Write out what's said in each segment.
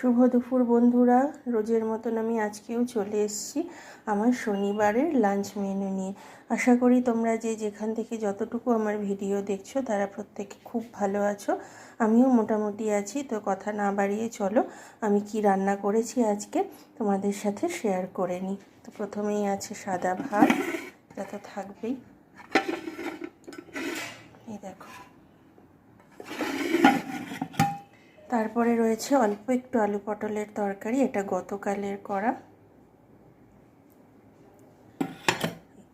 শুভ দুপুর বন্ধুরা, রোজের মতন আমি আজকেও চলে এসেছি আমার শনিবারের লাঞ্চ মেনু নিয়ে। আশা করি তোমরা যেখান থেকে যতটুকু আমার ভিডিও দেখছো তারা প্রত্যেকে খুব ভালো আছো। আমিও মোটামুটি আছি। তো কথা না বাড়িয়ে চলো আমি কি রান্না করেছি আজকে তোমাদের সাথে শেয়ার করে নিই। তো প্রথমেই আছে সাদা ভাত, এটা তো থাকবেই। এই দেখো, তারপরে রয়েছে অল্প একটু আলু পটলের তরকারি, এটা গতকালের করা।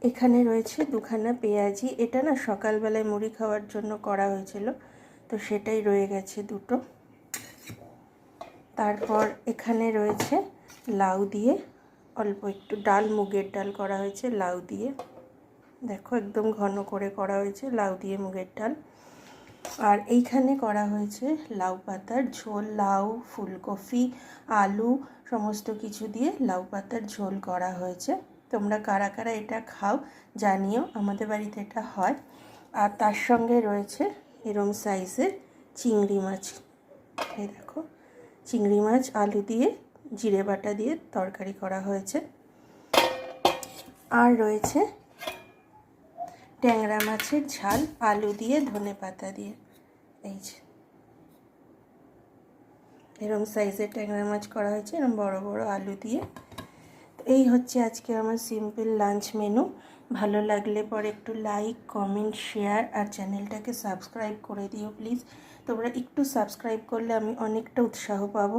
এখানে রয়েছে দুখানা পেঁয়াজি, এটা না সকালবেলায় মুড়ি খাওয়ার জন্য করা হয়েছিল, তো সেটাই রয়ে গেছে দুটো। তারপর এখানে রয়েছে লাউ দিয়ে অল্প একটু ডাল, মুগের ডাল করা হয়েছে লাউ দিয়ে। দেখো একদম ঘন করে করা হয়েছে লাউ দিয়ে মুগের ডাল। আর এইখানে করা হয়েছে লাউ পাতার ঝোল, লাউ, ফুলকপি, আলু সমস্ত কিছু দিয়ে লাউ পাতার ঝোল করা হয়েছে। তোমরা কারা কারা এটা খাও জানিও, আমাদের বাড়িতে এটা হয়। আর তার সঙ্গে রয়েছে এরম সাইজের চিংড়ি মাছ। এই দেখো, চিংড়ি মাছ আলু দিয়ে জিরে বাটা দিয়ে তরকারি করা হয়েছে। আর রয়েছে ট্যাংরা মাছের ঝাল আলু দিয়ে ধনে পাতা দিয়ে। এই যে এরম সাইজের ট্যাংরা মাছ করা হয়েছে, এরম বড় বড় আলু দিয়ে। তো এই হচ্ছে আজকে আমার সিম্পল লাঞ্চ মেনু। ভালো লাগলে পরে একটু লাইক, কমেন্ট, শেয়ার আর চ্যানেলটাকে সাবস্ক্রাইব করে দিও প্লিজ। তোমরা একটু সাবস্ক্রাইব করলে আমি অনেকটা উৎসাহ পাবো,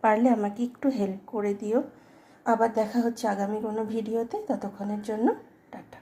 পারলে আমাকে একটু হেল্প করে দিও। আবার দেখা হচ্ছে আগামী কোনো ভিডিওতে, ততক্ষণের জন্য টাটা।